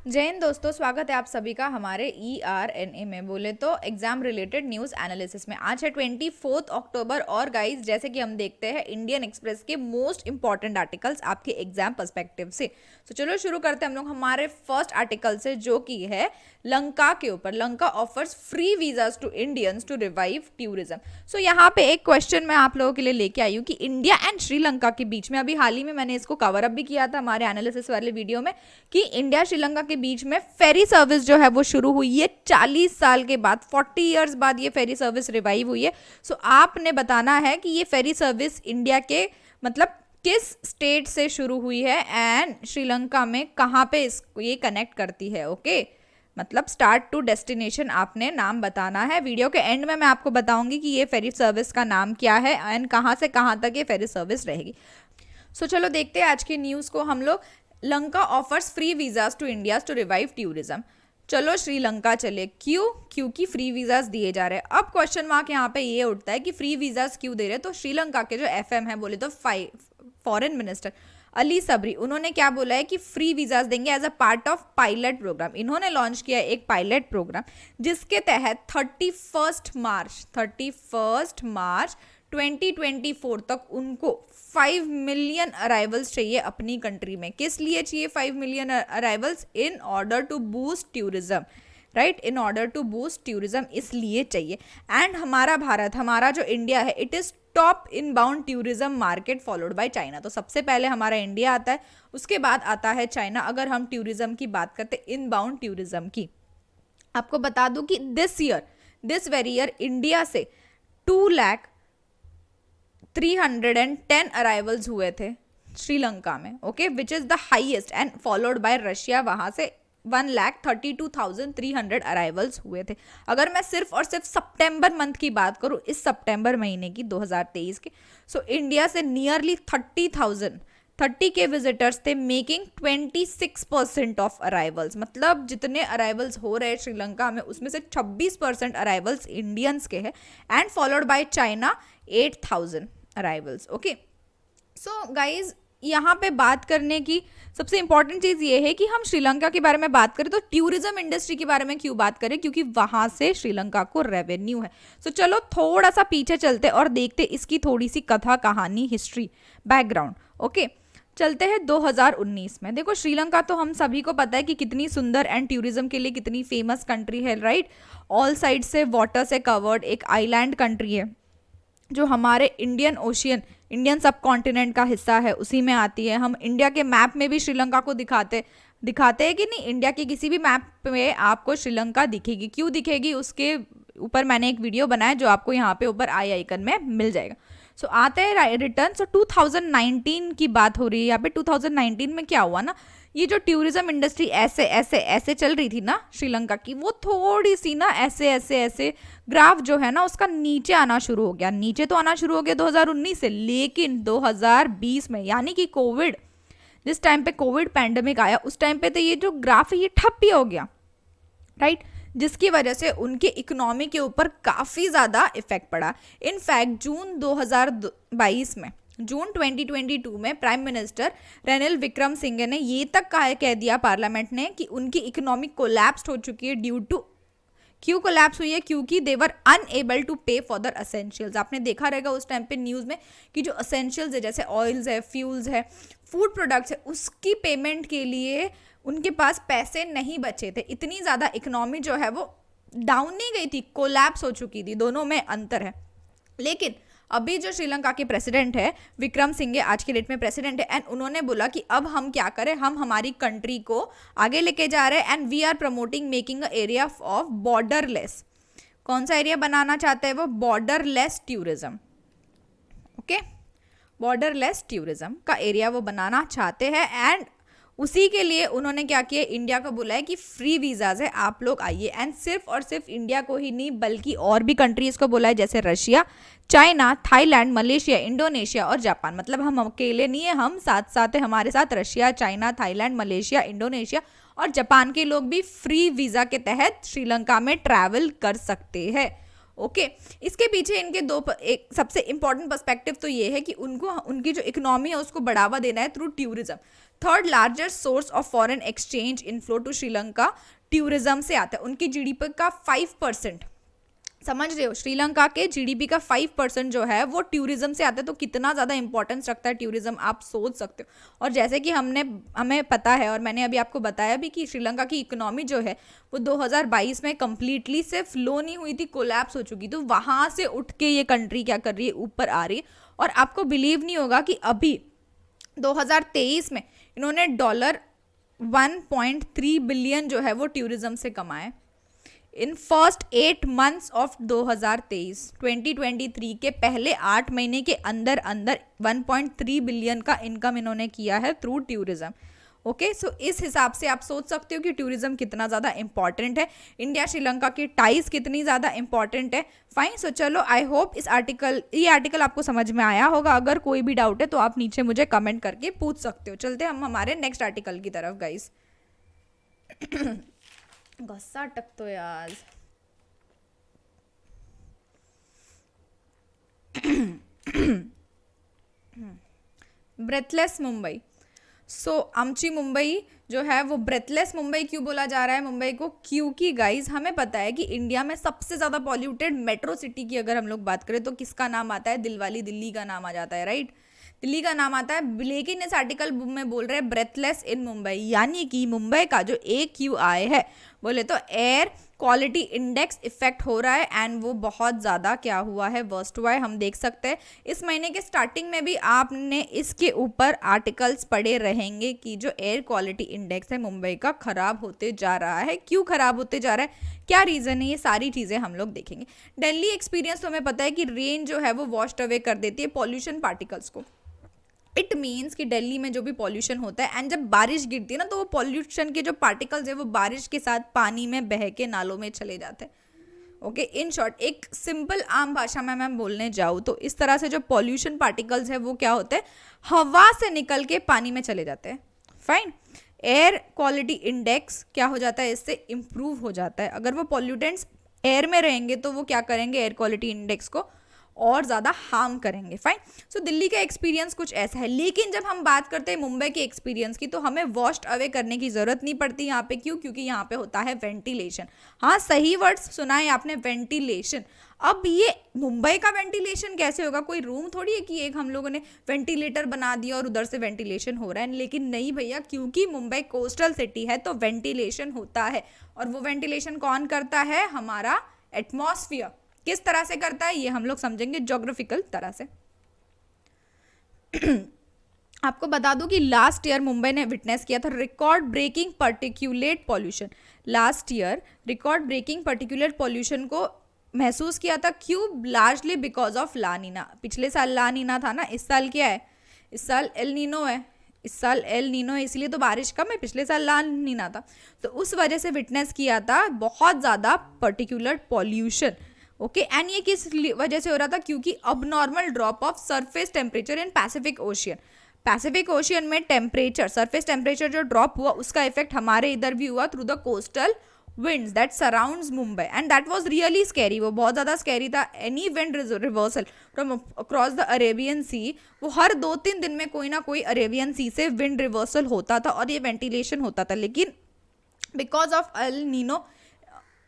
जय हिंद दोस्तों, स्वागत है आप सभी का हमारे ERNA में बोले तो एग्जाम रिलेटेड न्यूज़ एनालिसिस में। आज है 24 अक्टूबर और गाइस जैसे कि हम देखते हैं इंडियन एक्सप्रेस के मोस्ट इंपॉर्टेंट आर्टिकल्स आपके एग्जाम पर्सपेक्टिव से। तो चलो शुरू करते हैं हम लोग हमारे फर्स्ट आर्टिकल से, जो कि है लंका के ऊपर। Lanka offers free visas to Indians to revive tourism. So यहाँ पे एक क्वेश्चन मैं आप लोगों के लिए लेके आई हूँ कि इंडिया एंड श्रीलंका के बीच में, अभी हाल ही में मैंने इसको कवर अप भी किया था हमारे एनालिसिस वाले वीडियो में, कि इंडिया श्रीलंका के बीच में फेरी सर्विस जो है वो शुरू हुई है 40 साल के बाद, 40 इयर्स बाद ये फेरी सर्विस रिवाइव हुई है। सो आपने बताना है कि ये फेरी सर्विस इंडिया के मतलब किस स्टेट से शुरू हुई है एंड श्रीलंका में कहाँ पे ये कनेक्ट करती है। ओके, मतलब स्टार्ट टू डेस्टिनेशन आपने नाम बताना है। वीडियो के एंड में मैं आपको बताऊंगी कि ये फेरी सर्विस का नाम क्या है एंड कहाँ से कहाँ तक ये फेरी सर्विस रहेगी। सो चलो देखते हैं आज की न्यूज़ को हम लोग। Lanka offers free visas to India to revive tourism. चलो श्रीलंका चले। क्यों? क्योंकि फ्री वीजाज दिए जा रहे हैं। अब क्वेश्चन मार्क यहाँ पे ये उठता है कि फ्री वीजाज क्यों दे रहे हैं। तो श्रीलंका के जो FM है, बोले तो फॉरेन मिनिस्टर अली सबरी, उन्होंने क्या बोला है कि फ्री वीजाज देंगे as a part of pilot program. इन्होंने लॉन्च किया एक पायलट प्रोग्राम जिसके तहत 31 मार्च 2024 तक उनको 5 मिलियन अराइवल्स चाहिए अपनी कंट्री में। किस लिए चाहिए 5 million arrivals? In order to boost tourism, right, in order to boost tourism इसलिए चाहिए। एंड हमारा भारत, हमारा जो इंडिया है, it is top inbound tourism market followed by China. तो सबसे पहले हमारा इंडिया आता है, उसके बाद आता है चाइना। अगर हम टूरिज्म की बात करते हैं, इन बाउंड टूरिज्म की, आपको बता दूं कि दिस वेरी ईयर इंडिया से 2,310 अराइवल्स हुए थे श्रीलंका में। Okay, which is the highest, and followed by Russia, वहां से 1,32,300 अराइवल्स हुए थे। अगर मैं सिर्फ और सिर्फ सितंबर मंथ की बात करूं, इस सितंबर महीने की 2023 के, सो इंडिया से नियरली 30 के विजिटर्स थे, मेकिंग 26% ऑफ अराइवल्स। मतलब जितने अराइवल्स हो रहे हैं श्रीलंका में, उसमें से 26% अराइवल्स इंडियंस के हैं। And followed by China 8,000 arrivals. Okay, so guys यहाँ पे बात करने की सबसे इंपॉर्टेंट चीज ये है कि हम श्रीलंका के बारे में बात करें तो टूरिज्म इंडस्ट्री के बारे में क्यों बात करें, क्योंकि वहां से श्रीलंका को रेवेन्यू है। सो चलो थोड़ा सा पीछे चलते और देखते इसकी थोड़ी सी कथा कहानी, हिस्ट्री, बैकग्राउंड। ओके, चलते हैं 2019 में। देखो श्रीलंका तो हम सभी को पता है कि कितनी सुंदर एंड टूरिज्म के लिए कितनी फेमस कंट्री है, राइट। ऑल साइड से वाटर से कवर्ड एक आइलैंड कंट्री है जो हमारे इंडियन सब कॉन्टिनेंट का हिस्सा है, उसी में आती है। हम इंडिया के मैप में भी श्रीलंका को दिखाते हैं कि नहीं, इंडिया के किसी भी मैप में आपको श्रीलंका दिखेगी। क्यों दिखेगी, उसके ऊपर मैंने एक वीडियो बनाया जो आपको यहाँ पे ऊपर आई आइकन में मिल जाएगा। सो आते हैं रिटर्न। सो 2019 की बात हो रही है यहाँ पे। 2019 में क्या हुआ ना, ये जो टूरिज्म इंडस्ट्री ऐसे चल रही थी ना श्रीलंका की, वो थोड़ी सी ना ऐसे ग्राफ जो है ना उसका नीचे आना शुरू हो गया। नीचे तो आना शुरू हो गया 2019 से, लेकिन 2020 में, यानी कि कोविड, जिस टाइम पे कोविड पैंडेमिक आया, उस टाइम पे तो ये जो ग्राफ है ये ठप ही हो गया, राइट, जिसकी वजह से उनके इकोनॉमी के ऊपर काफ़ी ज़्यादा इफेक्ट पड़ा। इनफैक्ट जून 2022 में प्राइम मिनिस्टर रेनिल विक्रमसिंघे ने ये तक कह दिया पार्लियामेंट ने कि उनकी इकोनॉमी कोलैप्स हो चुकी है ड्यू टू, क्यों कोलैप्स हुई है, क्योंकि दे वर अनएबल टू पे फॉर दर असेंशियल्स। आपने देखा रहेगा उस टाइम पे न्यूज़ में कि जो असेंशियल्स है, जैसे ऑयल्स है, फ्यूल्स है, फूड प्रोडक्ट्स है, उसकी पेमेंट के लिए उनके पास पैसे नहीं बचे थे। इतनी ज़्यादा इकोनॉमी जो है वो डाउन नहीं गई थी, कोलैप्स हो चुकी थी। दोनों में अंतर है। लेकिन अभी जो श्रीलंका के प्रेसिडेंट है विक्रमसिंघे, आज के डेट में प्रेसिडेंट है, एंड उन्होंने बोला कि अब हम क्या करें, हम हमारी कंट्री को आगे लेके जा रहे हैं and we are promoting making a area of borderless. कौन सा एरिया बनाना चाहते हैं वो? Borderless tourism. Okay, borderless tourism का एरिया वो बनाना चाहते हैं। एंड उसी के लिए उन्होंने क्या किया, इंडिया को बुलाया कि फ्री वीजाज है, आप लोग आइए। एंड सिर्फ और सिर्फ इंडिया को ही नहीं बल्कि और भी कंट्रीज को बुलाया, जैसे Russia, China, Thailand, Malaysia, Indonesia और जापान। मतलब हम अकेले नहीं है, हम साथ साथ है, हमारे साथ Russia, China, Thailand, Malaysia, Indonesia और जापान के लोग भी फ्री वीजा के तहत श्रीलंका में ट्रैवल कर सकते हैं। ओके, इसके पीछे इनके एक सबसे इंपॉर्टेंट पर्सपेक्टिव तो ये है कि उनको उनकी जो इकोनॉमी है उसको बढ़ावा देना है through tourism. Third largest source of foreign exchange inflow to Sri Lanka tourism से आता है। उनकी जीडीपी का 5%, समझ रहे हो, श्रीलंका के जीडीपी का 5% जो है वो टूरिज्म से आता है। तो कितना ज़्यादा इंपॉर्टेंस रखता है टूरिज्म, आप सोच सकते हो। और जैसे कि हमें पता है और मैंने अभी आपको बताया भी कि श्रीलंका की इकोनॉमी जो है वो 2022 में कंप्लीटली से फ्लो नहीं हुई थी, कोलैप्स हो चुकी। तो वहाँ से उठ के ये कंट्री क्या कर रही है, ऊपर आ रही है। और आपको बिलीव नहीं होगा कि अभी 2023 में इन्होंने $1.3 बिलियन जो है वो टूरिज्म से कमाए इन फर्स्ट 8 मंथ्स ऑफ 2023 के पहले 8 महीने के अंदर अंदर 1.3 बिलियन का इनकम इन्होंने किया है थ्रू टूरिज्म। ओके, सो इस हिसाब से आप सोच सकते हो कि टूरिज्म कितना ज़्यादा इंपॉर्टेंट है, इंडिया श्रीलंका की टाइज कितनी ज़्यादा इंपॉर्टेंट है। फाइन, सो चलो, आई होप ये आर्टिकल आपको समझ में आया होगा। अगर कोई भी डाउट है तो आप नीचे मुझे कमेंट करके पूछ सकते हो। चलते हम हमारे नेक्स्ट आर्टिकल की तरफ गाइस। गुस्सा अटक तो यार। ब्रेथलेस मुंबई। सो आमची मुंबई जो है वो ब्रेथलेस मुंबई क्यों बोला जा रहा है मुंबई को, क्योंकि गाइज हमें पता है कि इंडिया में सबसे ज़्यादा पॉल्यूटेड मेट्रो सिटी की अगर हम लोग बात करें तो किसका नाम आता है, दिलवाली दिल्ली का नाम आ जाता है, राइट। दिल्ली का नाम आता है। लेकिन इस आर्टिकल में बोल रहे हैं ब्रेथलेस इन मुंबई, यानी कि मुंबई का जो AQI है बोले तो एयर क्वालिटी इंडेक्स इफेक्ट हो रहा है एंड वो बहुत ज़्यादा क्या हुआ है, वर्स्ट हुआ है। हम देख सकते हैं इस महीने के स्टार्टिंग में भी आपने इसके ऊपर आर्टिकल्स पढ़े रहेंगे कि जो एयर क्वालिटी इंडेक्स है मुंबई का खराब होते जा रहा है। क्यों खराब होते जा रहा है, क्या रीज़न है, ये सारी चीज़ें हम लोग देखेंगे। दिल्ली एक्सपीरियंस तो हमें पता है कि रेन जो है वो वॉश्ड अवे कर देती है पॉल्यूशन पार्टिकल्स को। इट मीन्स कि दिल्ली में जो भी पॉल्यूशन होता है एंड जब बारिश गिरती है ना तो वो पॉल्यूशन के जो पार्टिकल्स है वो बारिश के साथ पानी में बह के नालों में चले जाते हैं। ओके, इन शॉर्ट एक सिंपल आम भाषा में मैं बोलने जाऊँ तो इस तरह से जो पॉल्यूशन पार्टिकल्स है वो क्या होते हैं, हवा से निकल के पानी में चले जाते हैं। फाइन, एयर क्वालिटी इंडेक्स क्या हो जाता है, इससे इम्प्रूव हो जाता है। अगर वो पॉल्यूटेंट्स एयर में रहेंगे तो वो क्या करेंगे, एयर क्वालिटी इंडेक्स को और ज़्यादा हार्म करेंगे। फाइन, सो दिल्ली का एक्सपीरियंस कुछ ऐसा है। लेकिन जब हम बात करते हैं मुंबई के एक्सपीरियंस की तो हमें वॉश्ड अवे करने की ज़रूरत नहीं पड़ती यहाँ पे। क्यों, क्योंकि यहाँ पे होता है वेंटिलेशन। हाँ, सही वर्ड्स सुना है आपने, वेंटिलेशन। अब ये मुंबई का वेंटिलेशन कैसे होगा, कोई रूम थोड़ी है कि एक हम लोगों ने वेंटिलेटर बना दिया और उधर से वेंटिलेशन हो रहा है। लेकिन नहीं भैया, क्योंकि मुंबई कोस्टल सिटी है तो वेंटिलेशन होता है। और वो वेंटिलेशन कौन करता है, हमारा एटमॉस्फियर। किस तरह से करता है ये हम लोग समझेंगे ज्योग्राफिकल तरह से। आपको बता दूं कि लास्ट ईयर मुंबई ने विटनेस किया था record breaking particulate pollution. Last year record breaking particulate pollution को महसूस किया था। क्यों, largely because of La Nina. पिछले साल ला नीना था ना, इस साल क्या है, इस साल एल नीनो है। इस साल एल नीनो है इसलिए तो बारिश कम है, पिछले साल ला नीना था। तो उस वजह से विटनेस किया था बहुत ज़्यादा पर्टिकुलर पॉल्यूशन। ओके, एंड ये किस वजह से हो रहा था, क्योंकि अब normal drop of surface temperature in Pacific Ocean. Pacific Ocean में टेम्परेचर, सरफेस टेम्परेचर जो ड्रॉप हुआ उसका इफेक्ट हमारे इधर भी हुआ through the coastal winds that surrounds Mumbai and that was really scary. वो बहुत ज़्यादा स्कैरी था। Any wind reversal from across the Arabian Sea, वो हर 2-3 दिन में कोई ना कोई अरेबियन सी से विंड रिवर्सल होता था और ये वेंटिलेशन होता था। लेकिन because of El Nino,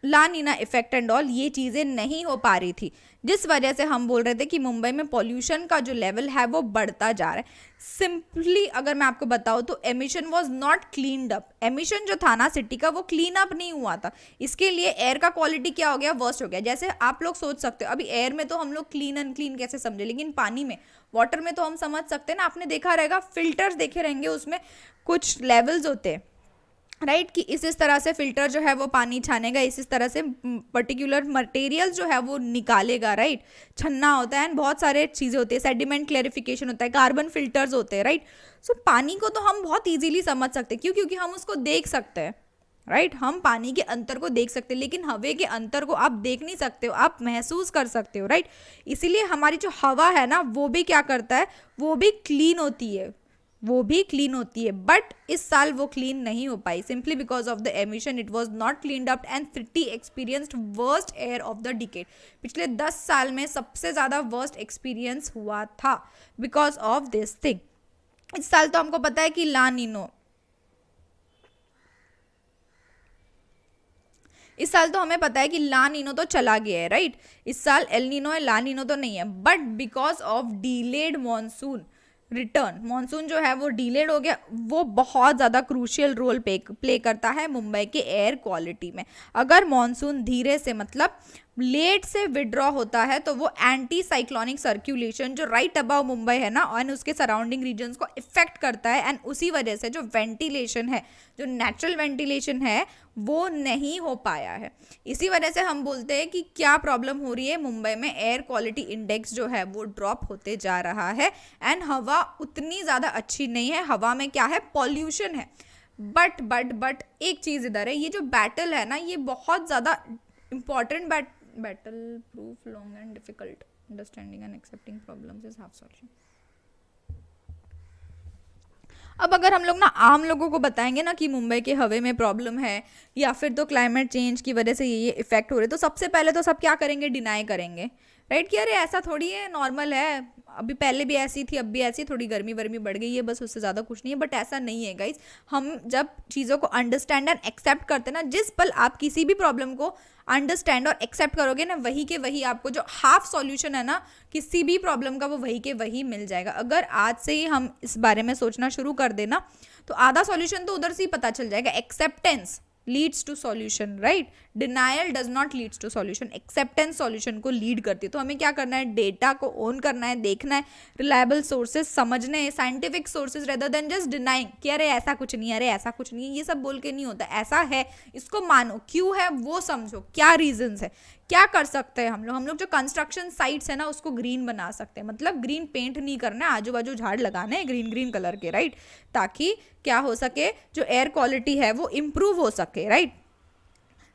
La Nina effect and all, ये चीज़ें नहीं हो पा रही थी, जिस वजह से हम बोल रहे थे कि मुंबई में पॉल्यूशन का जो लेवल है वो बढ़ता जा रहा है। सिंपली अगर मैं आपको बताऊँ तो emission was not cleaned up. Emission जो था ना सिटी का वो क्लीन अप नहीं हुआ था। इसके लिए एयर का क्वालिटी क्या हो गया, वर्स्ट हो गया। जैसे आप लोग सोच सकते हो, अभी एयर में तो हम लोग क्लीन अनक्लीन कैसे समझे, लेकिन पानी में, वाटर में तो हम समझ सकते हैं ना। आपने देखा रहेगा, फिल्टर्स देखे रहेंगे, उसमें कुछ लेवल्स होते हैं, राइट, कि इस तरह से फिल्टर जो है वो पानी छानेगा, इस तरह से पर्टिकुलर मटेरियल जो है वो निकालेगा, राइट। छन्ना होता है, बहुत सारे चीज़ें होती है, सेडिमेंट क्लेरिफिकेशन होता है, कार्बन फिल्टर्स होते हैं, राइट। सो पानी को तो हम बहुत इजीली समझ सकते हैं। क्यों, क्योंकि हम उसको देख सकते हैं, राइट। हम पानी के अंतर को देख सकते हैं, लेकिन हवा के अंतर को आप देख नहीं सकते हो, आप महसूस कर सकते हो, राइट। इसीलिए हमारी जो हवा है ना वो भी क्या करता है, वो भी क्लीन होती है, वो भी क्लीन होती है। बट इस साल वो क्लीन नहीं हो पाई, simply because of the emission it was not cleaned up and city experienced worst air of the decade. पिछले 10 साल में सबसे ज़्यादा वर्स्ट एक्सपीरियंस हुआ था बिकॉज ऑफ दिस थिंग। इस साल तो हमको पता है कि ला नीनो, इस साल तो हमें पता है कि ला नीनो तो चला गया है, राइट। इस साल एल नीनो है, ला नीनो तो नहीं है, but because of delayed monsoon return, monsoon जो है वो डीलेड हो गया, वो बहुत ज़्यादा क्रूशियल रोल प्ले करता है मुंबई के एयर क्वालिटी में। अगर मॉनसून धीरे से मतलब लेट से विड्रॉ होता है तो वो एंटी साइक्लोनिक सर्कुलेशन जो राइट अबाउ मुंबई है ना और उसके सराउंडिंग रीजन्स को इफेक्ट करता है, एंड उसी वजह से जो वेंटिलेशन है, जो नेचुरल वेंटिलेशन है, वो नहीं हो पाया है। इसी वजह से हम बोलते हैं कि क्या प्रॉब्लम हो रही है मुंबई में, एयर क्वालिटी इंडेक्स जो है वो ड्रॉप होते जा रहा है, एंड हवा उतनी ज़्यादा अच्छी नहीं है, हवा में क्या है, पॉल्यूशन है। बट एक चीज़ इधर है, ये जो बैटल है ना, ये बहुत ज़्यादा important battle proof long and difficult, understanding and accepting problems is half solution. अब अगर हम लोग ना आम लोगों को बताएंगे ना कि मुंबई के हवे में प्रॉब्लम है या फिर तो क्लाइमेट चेंज की वजह से ये इफेक्ट हो रहे, तो सबसे पहले तो सब क्या करेंगे, डिनाई करेंगे, राइट, कि अरे ऐसा थोड़ी है, नॉर्मल है, अभी पहले भी ऐसी थी, अब भी ऐसी, थोड़ी गर्मी वर्मी बढ़ गई है, बस उससे ज़्यादा कुछ नहीं है। बट ऐसा नहीं है गाइज, हम जब चीज़ों को अंडरस्टैंड एंड एक्सेप्ट करते हैं ना, जिस पल आप किसी भी प्रॉब्लम को अंडरस्टैंड और एक्सेप्ट करोगे ना, वही के वही आपको जो हाफ सॉल्यूशन है ना किसी भी प्रॉब्लम का, वो वही के वही मिल जाएगा। अगर आज से ही हम इस बारे में सोचना शुरू कर देना तो आधा सॉल्यूशन तो उधर से ही पता चल जाएगा। Acceptance leads to solution, right, denial does not leads to solution, acceptance solution को लीड करती है। तो हमें क्या करना है, डेटा को ओन करना है, देखना है, रिलायबल सोर्सेज समझने हैं, scientific sources, rather than just denying कि अरे ऐसा कुछ नहीं है, अरे ऐसा कुछ नहीं है, ये सब बोल के नहीं होता, ऐसा है, इसको मानो, क्यों है वो समझो, क्या रीजंस है, क्या कर सकते हैं हम लोग जो कंस्ट्रक्शन साइट्स है ना उसको ग्रीन बना सकते हैं, मतलब ग्रीन पेंट नहीं करना है, आजू बाजू झाड़ लगाने हैं ग्रीन ग्रीन कलर के, राइट, ताकि क्या हो सके, जो एयर क्वालिटी है वो इम्प्रूव हो सके, राइट।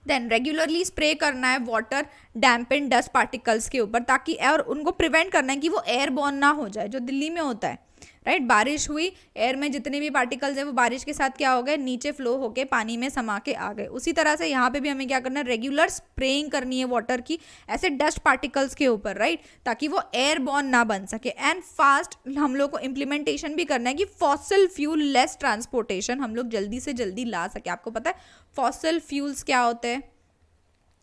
देन रेगुलरली स्प्रे करना है वाटर डैम्पेन डस्ट पार्टिकल्स के ऊपर, ताकि और उनको प्रिवेंट करना है कि वो एयरबॉर्न ना हो जाए, जो दिल्ली में होता है, राइट, बारिश हुई, एयर में जितने भी पार्टिकल्स है वो बारिश के साथ क्या हो गए, नीचे फ्लो होके पानी में समा के आ गए। उसी तरह से यहाँ पे भी हमें क्या करना है, रेगुलर स्प्रेइंग करनी है वाटर की ऐसे डस्ट पार्टिकल्स के ऊपर, राइट, ताकि वो एयरबॉर्न ना बन सके। एंड फास्ट हम लोग को इम्प्लीमेंटेशन भी करना है कि फॉसिल फ्यूल लेस ट्रांसपोर्टेशन हम लोग जल्दी से जल्दी ला सके। आपको पता है फॉसिल फ्यूल्स क्या होते हैं,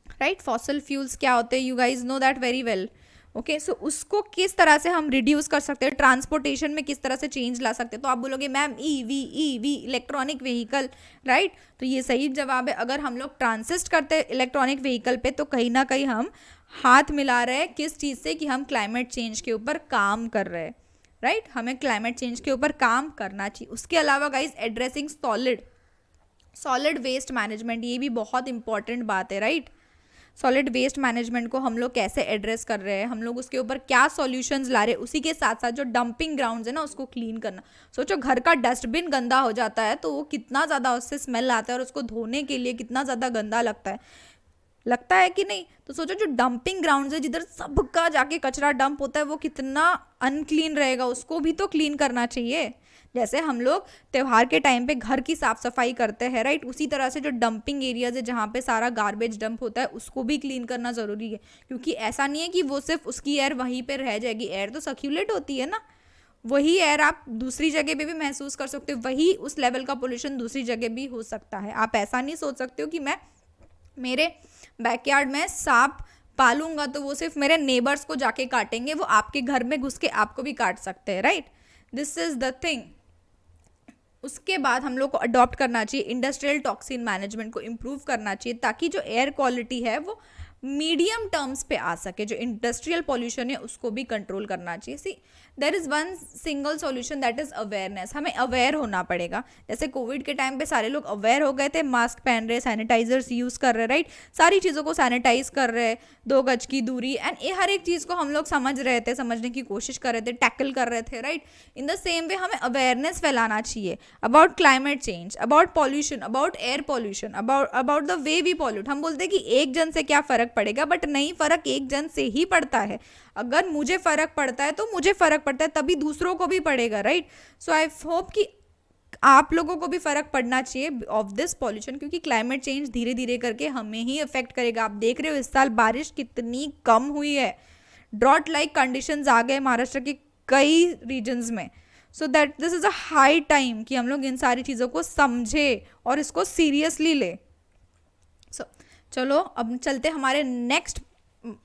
राइट, फॉसिल फ्यूल्स क्या होते हैं, you guys know that very well, okay. So उसको किस तरह से हम रिड्यूस कर सकते हैं, ट्रांसपोर्टेशन में किस तरह से चेंज ला सकते हैं। तो आप बोलोगे ma'am EV electronic vehicle, right, तो ये सही जवाब है। अगर हम लोग ट्रांसिस्ट करते हैं इलेक्ट्रॉनिक व्हीकल पे तो कहीं ना कहीं हम हाथ मिला रहे हैं किस चीज़ से, कि हम क्लाइमेट चेंज के ऊपर काम कर रहे हैं, राइट, हमें क्लाइमेट चेंज के ऊपर काम करना चाहिए। उसके अलावा guys addressing solid waste management, ये भी बहुत इंपॉर्टेंट बात है, राइट। सॉलिड वेस्ट मैनेजमेंट को हम लोग कैसे एड्रेस कर रहे हैं, हम लोग उसके ऊपर क्या सॉल्यूशंस ला रहे हैं। उसी के साथ साथ जो डंपिंग ग्राउंड्स है ना उसको क्लीन करना। सोचो घर का डस्टबिन गंदा हो जाता है तो वो कितना ज़्यादा उससे स्मेल आता है और उसको धोने के लिए कितना ज़्यादा गंदा लगता है कि नहीं। तो सोचो जो डंपिंग ग्राउंड्स है जिधर सबका जाके कचरा डंप होता है वो कितना अनक्लीन रहेगा, उसको भी तो क्लीन करना चाहिए। जैसे हम लोग त्यौहार के टाइम पे घर की साफ सफाई करते हैं, राइट, उसी तरह से जो डंपिंग एरियाज है जहाँ पे सारा गार्बेज डंप होता है उसको भी क्लीन करना ज़रूरी है। क्योंकि ऐसा नहीं है कि वो सिर्फ उसकी एयर वहीं पे रह जाएगी, एयर तो सर्क्यूलेट होती है ना, वही एयर आप दूसरी जगह पे भी महसूस कर सकते हो, वही उस लेवल का पोल्यूशन दूसरी जगह भी हो सकता है। आप ऐसा नहीं सोच सकते हो कि मैं मेरे बैकयार्ड में सांप पालूंगा तो वो सिर्फ मेरे नेबर्स को जाके काटेंगे, वो आपके घर में घुस के आपको भी काट सकते हैं, right, this is the thing. उसके बाद हम लोग को अडॉप्ट करना चाहिए इंडस्ट्रियल टॉक्सिन मैनेजमेंट को इम्प्रूव करना चाहिए, ताकि जो एयर क्वालिटी है वो मीडियम टर्म्स पे आ सके। जो इंडस्ट्रियल पॉल्यूशन है उसको भी कंट्रोल करना चाहिए। See there is one single solution, that is awareness. हमें अवेयर होना पड़ेगा। जैसे कोविड के टाइम पे सारे लोग अवेयर हो गए थे, मास्क पहन रहे, सैनिटाइजर्स यूज़ कर रहे, राइट, सारी चीज़ों को सैनिटाइज कर रहे, 2 गज की दूरी, एंड ये हर एक चीज़ को हम लोग समझ रहे थे, समझने की कोशिश कर रहे थे, टैकल कर रहे थे, right. In the same way हमें अवेयरनेस फैलाना चाहिए about climate change, about pollution, about air pollution, about the way we pollute. हम बोलते हैं कि एक जन से क्या फ़र्क पड़ेगा, बट नहीं, फ़र्क एक जन से ही पड़ता है। अगर मुझे फ़र्क पड़ता है तो मुझे फ़र्क पड़ता है, तभी दूसरों को भी पड़ेगा, राइट। सो आई होप कि आप लोगों को भी फ़र्क पड़ना चाहिए ऑफ दिस पॉल्यूशन, क्योंकि क्लाइमेट चेंज धीरे धीरे करके हमें ही अफेक्ट करेगा। आप देख रहे हो इस साल बारिश कितनी कम हुई है, ड्रॉट लाइक कंडीशंस आ गए महाराष्ट्र के कई रीजन्स में। So that this is a high time कि हम लोग इन सारी चीज़ों को समझे और इसको सीरियसली ले। सो चलो अब चलते हमारे नेक्स्ट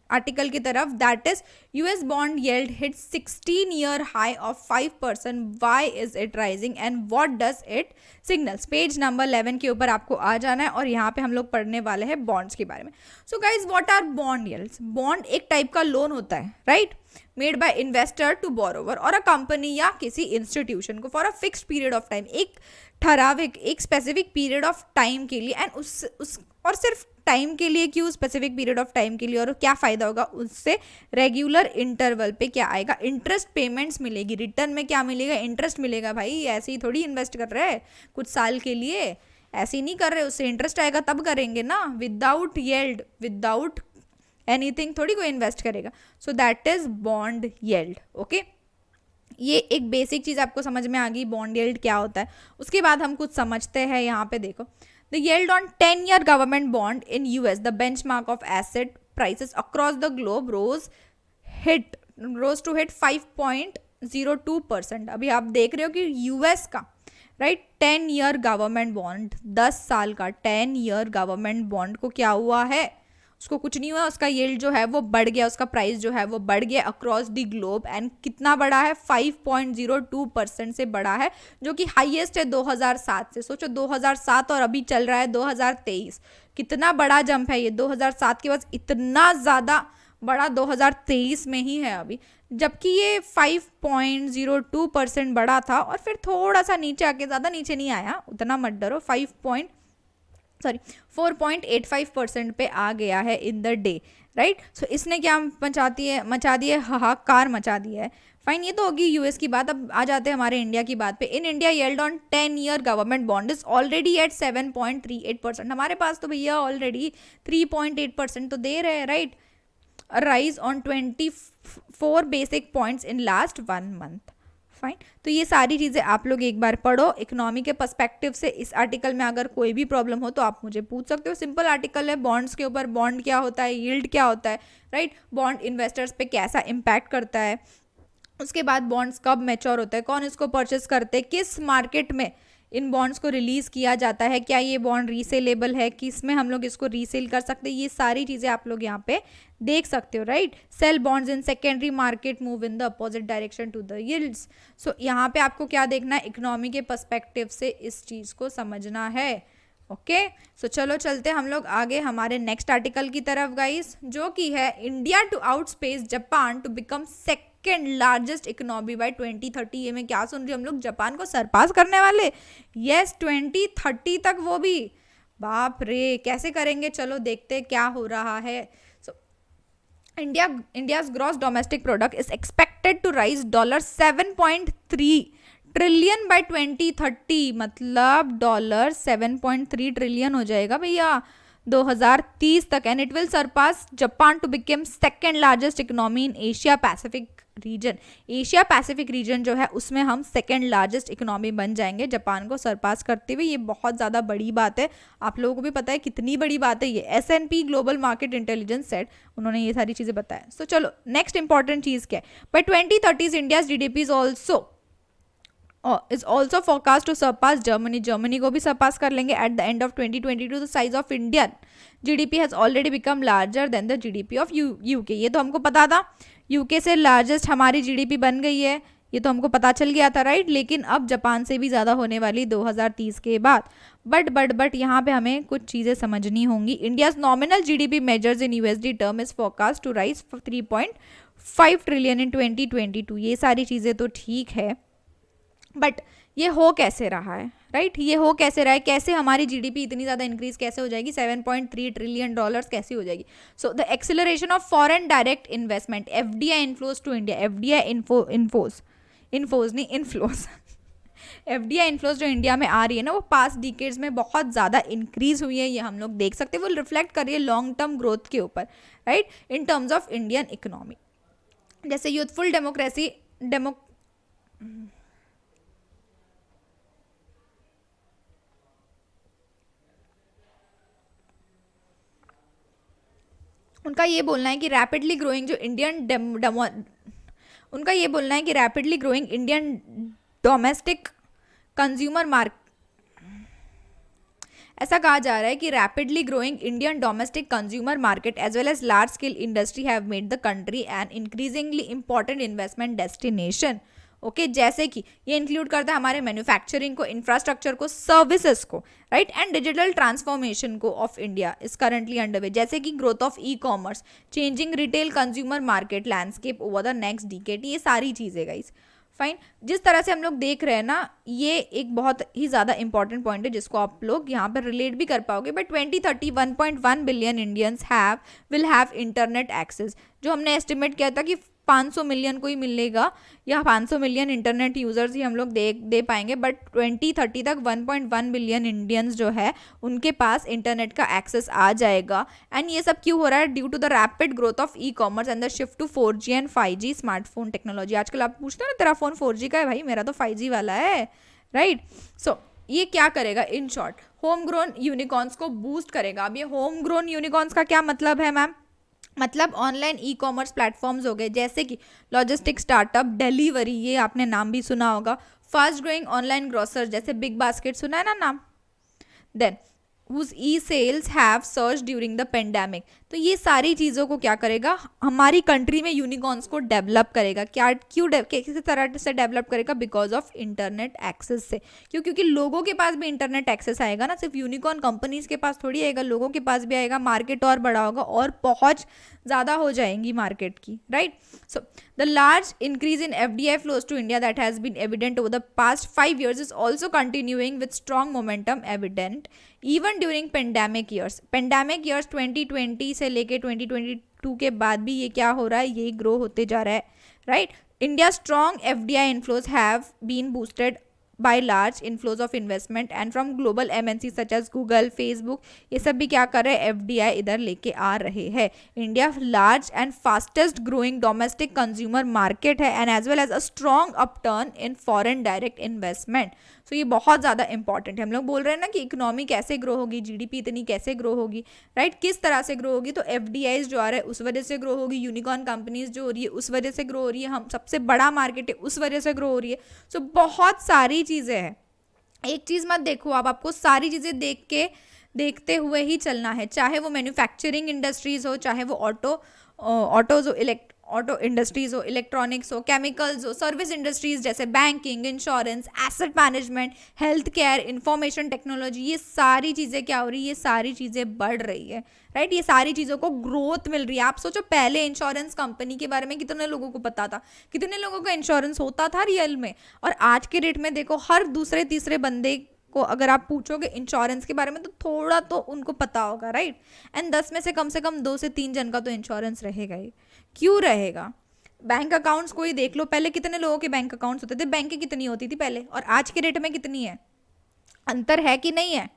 आर्टिकल की तरफ, that is US bond yield hit 16-year high of 5%, why is it rising and what does it signals. Page number 11 के ऊपर आपको आ जाना है और यहाँ पे हम लोग पढ़ने वाले हैं बॉन्ड्स के बारे में। So guys what are bond yields? Bond एक टाइप का लोन होता है, right, made by investor to borrower और अ कंपनी या किसी इंस्टीट्यूशन को for a fixed period of time, एक ठराविक एक स्पेसिफिक पीरियड ऑफ टाइम के लिए, एंड उस और सिर्फ टाइम के लिए क्यों, स्पेसिफिक पीरियड ऑफ टाइम के लिए, और क्या फायदा होगा उससे, रेगुलर इंटरवल पे क्या आएगा, इंटरेस्ट पेमेंट्स मिलेगी, रिटर्न में क्या मिलेगा, इंटरेस्ट मिलेगा। भाई ऐसे ही थोड़ी इन्वेस्ट कर रहे हैं कुछ साल के लिए, ऐसे ही नहीं कर रहे, उससे इंटरेस्ट आएगा तब करेंगे ना, विदाउट येल्ड विदाउट एनीथिंग थोड़ी कोई इन्वेस्ट करेगा। So that is bond yield. Okay, ये एक बेसिक चीज़ आपको समझ में आ गई बॉन्ड येल्ड क्या होता है। उसके बाद हम कुछ समझते हैं, यहाँ पे देखो, the yield on 10-year government bond in US, the benchmark of asset prices across the globe rose to hit 5.02%। अभी आप देख रहे हो कि यूएस का, राइट, 10-year गवर्नमेंट बॉन्ड, 10 साल का 10-year गवर्नमेंट बॉन्ड को क्या हुआ है, उसको कुछ नहीं हुआ, उसका येल्ड जो है वो बढ़ गया, उसका प्राइस जो है वो बढ़ गया अक्रॉस द ग्लोब, एंड कितना बढ़ा है, 5.02% से बढ़ा है, जो कि हाईएस्ट है 2007 से। सोचो 2007 और अभी चल रहा है 2023, कितना बड़ा जंप है ये। 2007 के बाद इतना ज़्यादा बड़ा 2023 में ही है अभी, जबकि ये 5.02% बढ़ा था और फिर थोड़ा सा नीचे आके, ज़्यादा नीचे नहीं आया, उतना मत डरो, 4.85% पे आ गया है इन द डे, राइट। सो इसने क्या मचा दी है, हाहाकार मचा दिया है। फाइन, ये तो होगी यूएस की बात। अब आ जाते हैं हमारे इंडिया की बात पे। In India yield on 10-year government bond is already at 7.38%। हमारे पास तो भैया ऑलरेडी 3.8% तो दे रहे हैं, right, rise on 24 basic points in last 1 month। Fine, तो ये सारी चीज़ें आप लोग एक बार पढ़ो इकोनॉमी के पर्सपेक्टिव से। इस आर्टिकल में अगर कोई भी प्रॉब्लम हो तो आप मुझे पूछ सकते हो। सिंपल आर्टिकल है बॉन्ड्स के ऊपर, बॉन्ड क्या होता है, यील्ड क्या होता है, राइट, बॉन्ड इन्वेस्टर्स पे कैसा इम्पैक्ट करता है, उसके बाद बॉन्ड्स कब मैच्योर होता है, कौन इसको परचेस करते हैं, किस मार्केट में इन बॉन्ड्स को रिलीज किया जाता है, क्या ये बॉन्ड रीसेलेबल है, किस में हम लोग इसको रीसेल कर सकते हैं, ये सारी चीज़ें आप लोग यहाँ पे देख सकते हो, right. Sell bonds in secondary market move in the opposite direction to the yields. So यहाँ पे आपको क्या देखना है, इकोनॉमी के पर्सपेक्टिव से इस चीज़ को समझना है। ओके, सो चलो चलते हम लोग आगे हमारे नेक्स्ट आर्टिकल की तरफ गाइस, जो कि है India to outpace Japan to become second largest economy by 2030। ये मैं क्या सुन रही हूँ, हम लोग जापान को सरपास करने वाले, यस 2030 तक, वो भी बाप रे कैसे करेंगे, चलो देखते क्या हो रहा है। India's gross domestic product is expected to rise $7.3 trillion by 2030। मतलब $7.3 trillion हो जाएगा भैया 2030 तक, and it will surpass Japan to become second largest economy in Asia Pacific region. Asia Pacific region जो है उसमें हम सेकेंड लार्जेस्ट इकोनॉमी बन जाएंगे जापान को सरपास करते हुए। ये बहुत ज़्यादा बड़ी बात है, आप लोगों को भी पता है कितनी बड़ी बात है ये। S&P global market intelligence set, उन्होंने ये सारी चीज़ें बताया। सो चलो नेक्स्ट इंपॉर्टेंट चीज़ क्या है, by 2030 India's GDP is also forecast to surpass Germany। Germany को भी सरपास कर लेंगे at the end of 2022। The size of Indian GDP has already become larger than the GDP of UK। ये तो हमको पता था, UK से लार्जेस्ट हमारी GDP बन गई है, ये तो हमको पता चल गया था, राइट। लेकिन अब जापान से भी ज़्यादा होने वाली 2030 के बाद। बट यहाँ पे हमें कुछ चीज़ें समझनी होंगी। India's nominal GDP measures in USD term is forecast to rise 3.5 trillion in 2022। ये सारी चीज़ें तो ठीक है, बट ये हो कैसे रहा है, राइट, ये हो कैसे रहा है, कैसे हमारी GDP इतनी ज़्यादा इंक्रीज कैसे हो जाएगी, $7.3 ट्रिलियन कैसे हो जाएगी। So the acceleration of foreign direct investment, FDI inflows to India, FDI inflows FDI inflows जो इंडिया में आ रही है ना, वो पास्ट डिकेड्स में बहुत ज़्यादा इंक्रीज हुई है, ये हम लोग देख सकते हैं। वो रिफ्लेक्ट कर रही है लॉन्ग टर्म ग्रोथ के ऊपर, right, in terms of Indian economy. जैसे यूथफुल डेमोक्रेसी उनका ये बोलना है कि रैपिडली ग्रोइंग जो इंडियन उनका ये बोलना है कि rapidly growing Indian domestic consumer market, ऐसा कहा जा रहा है कि rapidly growing Indian domestic consumer market as well as large scale industry have made the country an increasingly important investment destination. Okay, जैसे कि ये इंक्लूड करता है हमारे मैन्युफैक्चरिंग को, इंफ्रास्ट्रक्चर को, सर्विसेज को, राइट, एंड डिजिटल ट्रांसफॉर्मेशन को of India is currently underway, जैसे कि growth of e commerce, changing retail consumer market landscape over the next decade, ये सारी चीजें गाइस। फाइन, जिस तरह से हम लोग देख रहे हैं ना, ये एक बहुत ही ज़्यादा इंपॉर्टेंट पॉइंट है जिसको आप लोग यहाँ पर रिलेट भी कर पाओगे। But 2030 1.1 billion Indians will have internet access, जो हमने एस्टिमेट किया था कि 500 मिलियन को ही मिलेगा या 500 मिलियन इंटरनेट यूजर्स ही हम लोग दे पाएंगे। बट 2030 तक 1.1 बिलियन इंडियंस जो है उनके पास इंटरनेट का एक्सेस आ जाएगा। एंड ये सब क्यों हो रहा है? Due to the rapid growth of e commerce and the shift to 4G and 5G smartphone technology. आजकल आप पूछते हो ना तेरा फोन 4G का है, भाई मेरा तो 5G वाला है, राइट। सो ये क्या करेगा? In short, home grown unicorns को बूस्ट करेगा। अब ये होम ग्रोन यूनिकॉर्न्स का क्या मतलब है मैम? मतलब ऑनलाइन ई कॉमर्स प्लेटफॉर्म्स हो गए, जैसे कि लॉजिस्टिक स्टार्टअप, डिलीवरी, ये आपने नाम भी सुना होगा, फास्ट ग्रोइंग ऑनलाइन ग्रोसर जैसे बिग बास्केट, सुना है ना नाम, then whose e-sales have surged during the pandemic। तो ये सारी चीज़ों को क्या करेगा? हमारी कंट्री में यूनिकॉर्न्स को डेवलप करेगा। क्या क्यों किस तरह से डेवलप करेगा? बिकॉज ऑफ इंटरनेट एक्सेस से। क्यों? क्योंकि लोगों के पास भी इंटरनेट एक्सेस आएगा ना, सिर्फ यूनिकॉर्न कंपनीज के पास थोड़ी आएगा, लोगों के पास भी आएगा, मार्केट और बड़ा होगा और पहुंच ज़्यादा हो जाएंगी मार्केट की, right. So the large increase in FDI flows to India that has been evident over the past 5 years is also continuing with strong momentum evident even during pandemic years। pandemic years 2020 से लेके 2022 के बाद भी ये क्या हो रहा है? ये ग्रो होते जा रहा है, right. India strong FDI inflows have been boosted by large inflows of investment and from global MNC such as Google, Facebook, ये सब भी क्या कर रहे हैं? FDI इधर लेके आ रहे हैं। India large and fastest growing domestic consumer market है and as well as a strong upturn in foreign direct investment. So ये बहुत ज़्यादा इंपॉर्टेंट है। हम लोग बोल रहे हैं ना कि इकोनॉमी कैसे ग्रो होगी, GDP इतनी कैसे ग्रो होगी, राइट, किस तरह से ग्रो होगी? तो FDIs जो आ रहे हैं उस वजह से ग्रो होगी, यूनिकॉर्न कंपनीज जो हो रही है उस वजह से ग्रो हो रही है, हम सबसे बड़ा मार्केट है उस वजह से ग्रो हो रही है। सो बहुत सारी चीज़ें हैं। एक चीज़ मत देखो आप, आपको सारी चीज़ें देखते हुए ही चलना है, चाहे वो मैन्युफैक्चरिंग इंडस्ट्रीज हो, चाहे वो ऑटोज हो, ऑटो इंडस्ट्रीज हो, इलेक्ट्रॉनिक्स हो, केमिकल्स हो, सर्विस इंडस्ट्रीज जैसे banking, insurance, asset management, health care, information technology, ये सारी चीज़ें क्या हो रही है? ये सारी चीज़ें बढ़ रही है, राइट। ये सारी चीज़ों को ग्रोथ मिल रही है। आप सोचो पहले इंश्योरेंस कंपनी के बारे में कितने लोगों को पता था? कितने लोगों का इंश्योरेंस होता था रियल में? और आज के डेट में देखो, हर दूसरे तीसरे बंदे को अगर आप पूछोगे इंश्योरेंस के बारे में तो थोड़ा तो उनको पता होगा, राइट। एंड 10 में से कम 2 से 3 जन का तो इंश्योरेंस रहेगा ही। क्यों रहेगा? बैंक अकाउंट्स को ही देख लो, पहले कितने लोगों के बैंक अकाउंट्स होते थे? बैंक कितनी होती थी पहले और आज के डेट में कितनी है? अंतर है कि नहीं है?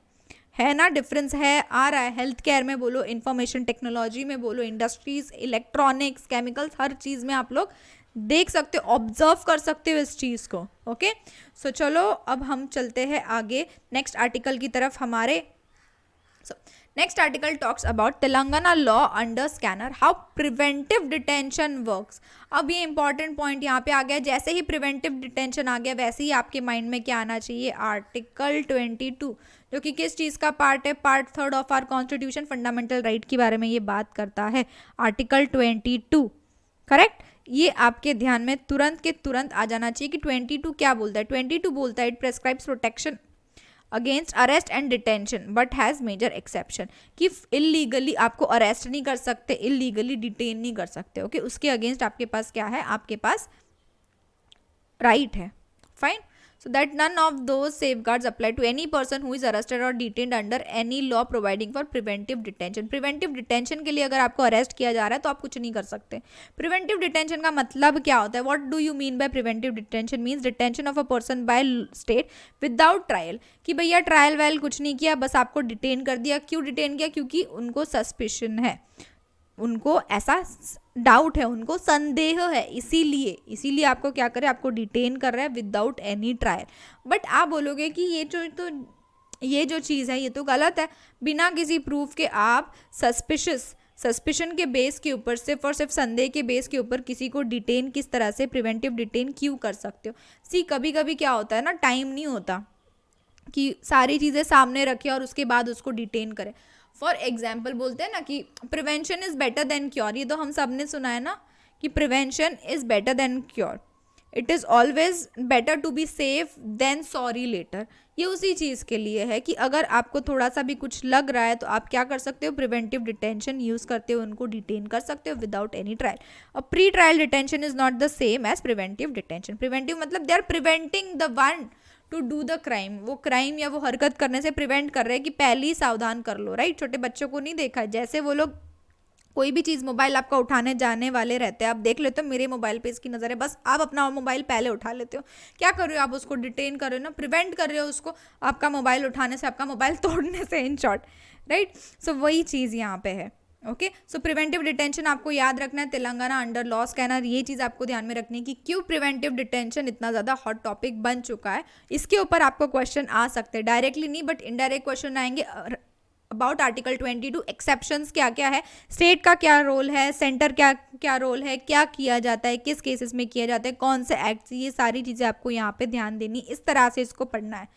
है ना, डिफरेंस है, आ रहा है। हेल्थ केयर में बोलो, इंफॉर्मेशन टेक्नोलॉजी में बोलो, इंडस्ट्रीज, इलेक्ट्रॉनिक्स, केमिकल्स, हर चीज़ में आप लोग देख सकते हो, ऑब्जर्व कर सकते हो इस चीज़ को। ओके, सो चलो अब हम चलते हैं आगे नेक्स्ट आर्टिकल की तरफ हमारे। Next article talks about Telangana law under scanner, how preventive detention works. अब ये इंपॉर्टेंट पॉइंट यहाँ पे आ गया। जैसे ही प्रिवेंटिव डिटेंशन आ गया वैसे ही आपके माइंड में क्या आना चाहिए? आर्टिकल 22, जो कि किस चीज़ का पार्ट है? Part 3 of our constitution, fundamental right के बारे में ये बात करता है। Article 22, correct. ये आपके ध्यान में तुरंत के तुरंत आ जाना चाहिए कि 22 क्या बोलता है। 22 बोलता है it prescribes protection against arrest and detention but has major exception, कि इलीगली आपको अरेस्ट नहीं कर सकते, इलीगली डिटेन नहीं कर सकते। ओके, उसके अगेंस्ट आपके पास क्या है? आपके पास राइट है। Fine, so that none of those safeguards apply to any person who is arrested or detained under any law providing for preventive detention। preventive detention के लिए अगर आपको अरेस्ट किया जा रहा है तो आप कुछ नहीं कर सकते। preventive detention का मतलब क्या होता है? what do you mean by preventive detention? means detention of a person by state without trial, कि भैया ट्रायल वायल कुछ नहीं किया, बस आपको डिटेन कर दिया। क्यों डिटेन किया? क्योंकि उनको सस्पिशन है, उनको ऐसा डाउट है, उनको संदेह है, इसीलिए आपको क्या करे? आपको डिटेन कर रहा है विदाउट एनी ट्रायल। बट आप बोलोगे कि ये जो चीज़ है ये तो गलत है, बिना किसी प्रूफ के आप सस्पिशन के बेस के ऊपर, सिर्फ और सिर्फ संदेह के बेस के ऊपर किसी को डिटेन किस तरह से, प्रिवेंटिव डिटेन क्यों कर सकते हो। सी कभी कभी क्या होता है ना, टाइम नहीं होता कि सारी चीज़ें सामने रखें और उसके बाद उसको डिटेन करें। फॉर एग्जाम्पल बोलते हैं ना कि prevention is better than cure, ये तो हम सब ने सुना है ना कि prevention is better than cure, it is always better to be safe than sorry later. ये उसी चीज़ के लिए है कि अगर आपको थोड़ा सा भी कुछ लग रहा है तो आप क्या कर सकते हो, प्रिवेंटिव डिटेंशन यूज़ करते हो उनको डिटेन कर सकते हो विदाउट एनी ट्रायल। और pre trial detention is not the same as preventive detention. Preventive मतलब they are preventing the one to do the crime, वो क्राइम या वो हरकत करने से प्रिवेंट कर रहे हैं कि पहले ही सावधान कर लो, राइट। छोटे बच्चों को नहीं देखा है, जैसे वो लोग कोई भी चीज़ मोबाइल आपका उठाने जाने वाले रहते हैं, आप देख लेते हो मेरे मोबाइल पे इसकी नज़र है, बस आप अपना मोबाइल पहले उठा लेते हो, क्या कर रहे हो आप, उसको डिटेन कर रहे हो ना, प्रिवेंट कर रहे हो उसको आपका मोबाइल उठाने से, आपका मोबाइल तोड़ने से, इन शॉर्ट, राइट। सो वही चीज़ यहाँ पे है। ओके, सो प्रिवेंटिव डिटेंशन आपको याद रखना है, तेलंगाना अंडर लॉ स्कैनर, ये चीज़ आपको ध्यान में रखनी है कि क्यों प्रिवेंटिव डिटेंशन इतना ज़्यादा हॉट टॉपिक बन चुका है। इसके ऊपर आपको क्वेश्चन आ सकते हैं, डायरेक्टली नहीं बट इनडायरेक्ट क्वेश्चन आएंगे अबाउट आर्टिकल 22, एक्सेप्शंस क्या क्या है, स्टेट का क्या रोल है, सेंटर क्या क्या रोल है, क्या किया जाता है, किस केसेस में किया जाता है, कौन से एक्ट, ये सारी चीज़ें आपको यहाँ पे ध्यान देनी, इस तरह से इसको पढ़ना है।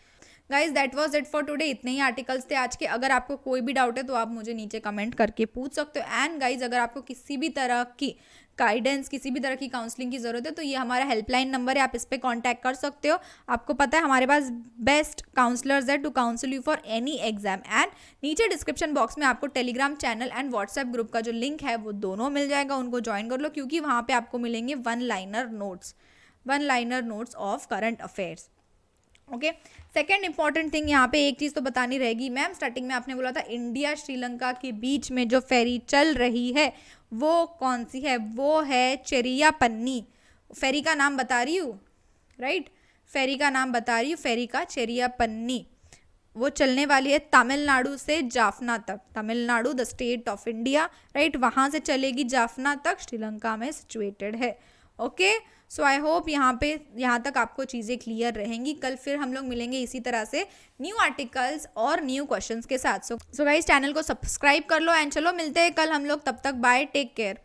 Guys that was it for today, इतने ही आर्टिकल्स थे आज के। अगर आपको कोई भी डाउट है तो आप मुझे नीचे कमेंट करके पूछ सकते हो। एंड गाइज अगर आपको किसी भी तरह की गाइडेंस, किसी भी तरह की काउंसलिंग की ज़रूरत है तो ये हमारा हेल्पलाइन नंबर है, आप इस पर कॉन्टैक्ट कर सकते हो। आपको पता है हमारे पास बेस्ट काउंसलर्स है to counsel you for any exam. And नीचे डिस्क्रिप्शन बॉक्स में आपको Telegram channel and WhatsApp group का जो लिंक है वो दोनों मिल जाएगा, उनको ज्वाइन कर लो, क्योंकि वहाँ पे आपको मिलेंगे one liner notes of current affairs. Okay, second important thing यहाँ पे एक चीज़ तो बतानी रहेगी मैम, स्टार्टिंग में आपने बोला था इंडिया श्रीलंका के बीच में जो फेरी चल रही है वो कौन सी है, वो है चेरियापन्नी। फेरी का नाम बता रही हूँ, राइट, फेरी का नाम बता रही हूँ, फेरी का चेरियापन्नी। वो चलने वाली है तमिलनाडु से जाफना तक, Tamil Nadu the state of India, right, वहाँ से चलेगी जाफना तक, श्रीलंका में सिचुएटेड है। ओके, सो आई होप यहाँ तक आपको चीज़ें क्लियर रहेंगी। कल फिर हम लोग मिलेंगे इसी तरह से न्यू आर्टिकल्स और न्यू क्वेश्चंस के साथ। सो गाइस चैनल को सब्सक्राइब कर लो एंड चलो मिलते हैं कल हम लोग, तब तक बाय, टेक केयर।